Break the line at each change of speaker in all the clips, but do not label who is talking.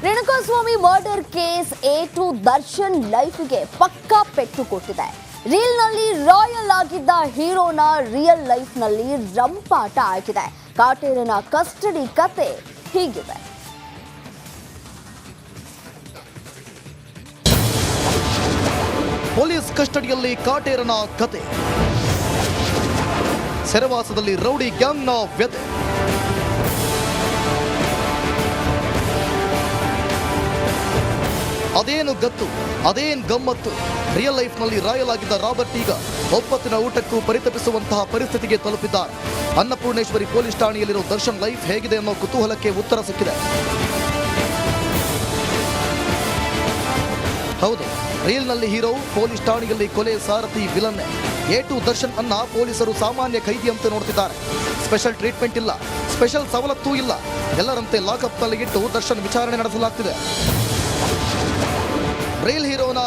Renukaswamy murder case A2 Darshan ಲೈಫ್ಗೆ ಪಕ್ಕಾ ಪೆಟ್ಟು ಕೊಟ್ಟಿದೆ. ರೀಲ್ನಲ್ಲಿ ರಾಯಲ್ ಆಗಿದ್ದ ಹೀರೋನ ರಿಯಲ್ ಲೈಫ್ನಲ್ಲಿ ರಂಪಾಟ ಆಗಿದೆ. ಕಾಟೇರನ ಕಸ್ಟಡಿ ಕತೆ ಹೀಗಿದೆ.
ಪೊಲೀಸ್ ಕಸ್ಟಡಿಯಲ್ಲಿ ಕಾಟೇರನ ಕತೆ, ಸೆರೆವಾಸದಲ್ಲಿ ರೌಡಿ ಗ್ಯಾಂಗ್ನ ವ್ಯತೆ. ಅದೇನು ಗತ್ತು, ಅದೇನು ಗಮ್ಮತ್ತು. ರಿಯಲ್ ಲೈಫ್ನಲ್ಲಿ ರಾಯಲ್ ಆಗಿದ್ದ ರಾಬರ್ಟ್ ಈಗ ಒಪ್ಪತ್ತಿನ ಊಟಕ್ಕೂ ಪರಿತಪಿಸುವಂತಹ ಪರಿಸ್ಥಿತಿಗೆ ತಲುಪಿದ್ದಾರೆ. ಅನ್ನಪೂರ್ಣೇಶ್ವರಿ ಪೊಲೀಸ್ ಠಾಣೆಯಲ್ಲಿರೋ ದರ್ಶನ್ ಲೈಫ್ ಹೇಗಿದೆ ಅನ್ನೋ ಕುತೂಹಲಕ್ಕೆ ಉತ್ತರ ಸಿಕ್ಕಿದೆ. ಹೌದು, ರೀಲ್ನಲ್ಲಿ ಹೀರೋ, ಪೊಲೀಸ್ ಠಾಣೆಯಲ್ಲಿ ಕೊಲೆ ಸಾರಥಿ ವಿಲನ್ನೇ. A2 ದರ್ಶನ್ ಅನ್ನ ಪೊಲೀಸರು ಸಾಮಾನ್ಯ ಖೈದಿಯಂತೆ ನೋಡ್ತಿದ್ದಾರೆ. ಸ್ಪೆಷಲ್ ಟ್ರೀಟ್ಮೆಂಟ್ ಇಲ್ಲ, ಸ್ಪೆಷಲ್ ಸವಲತ್ತೂ ಇಲ್ಲ. ಎಲ್ಲರಂತೆ ಲಾಕಪ್ನಲ್ಲಿ ಇಟ್ಟು ದರ್ಶನ್ ವಿಚಾರಣೆ ನಡೆಸಲಾಗ್ತಿದೆ. ರೈಲ್ ಹೀರೋನ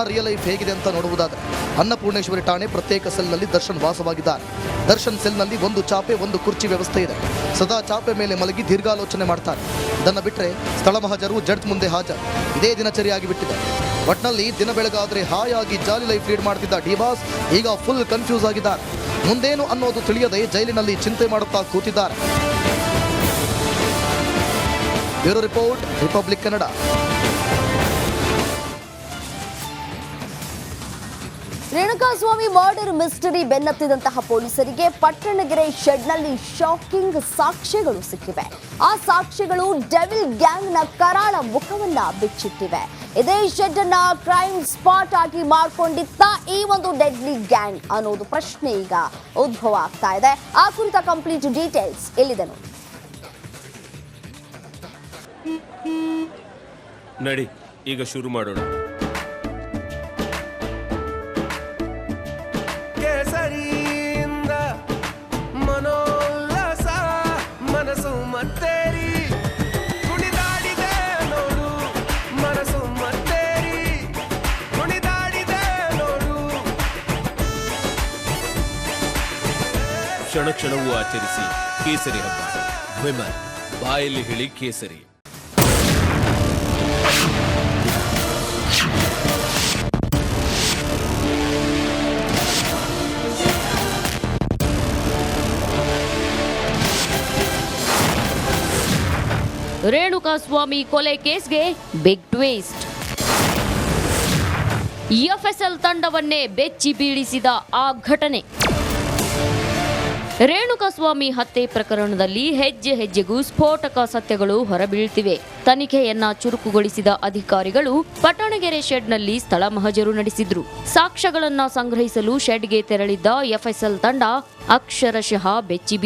ರಿಯಲ್ ಲೈಫ್ ಹೇಗಿದೆ ಅಂತ ನೋಡುವುದಾದರೆ ಅನ್ನಪೂರ್ಣೇಶ್ವರಿ ಠಾಣೆ ಪ್ರತ್ಯೇಕ ಸೆಲ್ನಲ್ಲಿ ದರ್ಶನ್ ವಾಸವಾಗಿದ್ದಾರೆ. ದರ್ಶನ್ ಸೆಲ್ನಲ್ಲಿ ಒಂದು ಚಾಪೆ, ಒಂದು ಕುರ್ಚಿ ವ್ಯವಸ್ಥೆ ಇದೆ. ಸದಾ ಚಾಪೆ ಮೇಲೆ ಮಲಗಿ ದೀರ್ಘಾಲೋಚನೆ ಮಾಡ್ತಾರೆ. ಇದನ್ನು ಬಿಟ್ಟರೆ ಸ್ಥಳ ಮಹಜರು, ಜಡ್ಜ್ ಮುಂದೆ ಹಾಜರು, ಇದೇ ದಿನಚರಿಯಾಗಿ ಬಿಟ್ಟಿದೆ. ಒಟ್ನಲ್ಲಿ ದಿನ ಬೆಳಗಾದ್ರೆ ಹಾಯಾಗಿ ಜಾಲಿ ಲೈಫ್ ಲೀಡ್ ಮಾಡ್ತಿದ್ದ ಡಿ-ಬಾಸ್ ಈಗ ಫುಲ್ ಕನ್ಫ್ಯೂಸ್ ಆಗಿದ್ದಾರೆ. ಮುಂದೇನು ಅನ್ನೋದು ತಿಳಿಯದೆ ಜೈಲಿನಲ್ಲಿ ಚಿಂತೆ ಮಾಡುತ್ತಾ ಕೂತಿದ್ದಾರೆ. Bureau report, Republic Kannada.
Renukaswamy murder mystery ಬೆನ್ನತ್ತಿದಂತಹ ಪೊಲೀಸರಿಗೆ ಪಟ್ಟಣಗೆರೆ ಶೆಡ್ನಲ್ಲಿ ಶಾಕಿಂಗ್ ಸಾಕ್ಷ್ಯಗಳು ಸಿಕ್ಕಿವೆ. ಆ ಸಾಕ್ಷ್ಯಗಳು ಡೆವಿಲ್ ಗ್ಯಾಂಗ್ನ ಕರಾಳ ಮುಖವನ್ನ ಬಿಚ್ಚಿಟ್ಟಿವೆ. ಇದೇ ಶೆಡ್ ಅನ್ನ ಕ್ರೈಮ್ ಸ್ಪಾಟ್ ಆಗಿ ಮಾಡಿಕೊಂಡಿತ್ತ ಈ ಒಂದು ಡೆಡ್ಲಿ ಗ್ಯಾಂಗ್ ಅನ್ನೋದು ಪ್ರಶ್ನೆ ಈಗ ಉದ್ಭವ ಆಗ್ತಾ ಇದೆ. ಆ ಕುರಿತ ಕಂಪ್ಲೀಟ್ ಡೀಟೇಲ್ಸ್ ಇಲ್ಲಿದೆ ನೋಡಿ.
ನಡಿ, ಈಗ ಶುರು ಮಾಡೋಣ.
ಕೇಸರಿಯಿಂದ ಮನೋಲ್ಲಾಸ ಮನಸ್ಸು ಮತ್ತೇರಿ ಕುಣಿದಾಡಿದೆ ನೋಡು, ಮನಸ್ಸು ಮತ್ತೇರಿ ಕುಣಿದಾಡಿದೆ ನೋಡು.
ಕ್ಷಣ ಕ್ಷಣವೂ ಆಚರಿಸಿ ಕೇಸರಿ ಹಬ್ಬ. ವಿಮಲ್ ಬಾಯಲ್ಲಿ ಹೇಳಿ ಕೇಸರಿ.
ರೇಣುಕಾಸ್ವಾಮಿ ಕೊಲೆ ಕೇಸ್ಗೆ ಬಿಗ್ ಟ್ವಿಸ್ಟ್. ಎಫ್ಎಸ್ಎಲ್ ತಂಡವನ್ನೇ ಬೆಚ್ಚಿ ಬೀಳಿಸಿದ ಆ ಘಟನೆ. ರೇಣುಕಾಸ್ವಾಮಿ ಹತ್ಯೆ ಪ್ರಕರಣದಲ್ಲಿ ಹೆಜ್ಜೆ ಹೆಜ್ಜೆಗೂ ಸ್ಫೋಟಕ ಸತ್ಯಗಳು ಹೊರಬೀಳ್ತಿವೆ. ತನಿಖೆಯನ್ನ ಚುರುಕುಗೊಳಿಸಿದ ಅಧಿಕಾರಿಗಳು ಪಟ್ಟಣಗೆರೆ ಶೆಡ್ನಲ್ಲಿ ಸ್ಥಳ ಮಹಜರು ನಡೆಸಿದ್ರು. ಸಾಕ್ಷ್ಯಗಳನ್ನ ಸಂಗ್ರಹಿಸಲು ಶೆಡ್ಗೆ ತೆರಳಿದ್ದ ಎಫ್ಎಸ್ಎಲ್ ತಂಡ ಅಕ್ಷರಶಃ ಬೆಚ್ಚಿ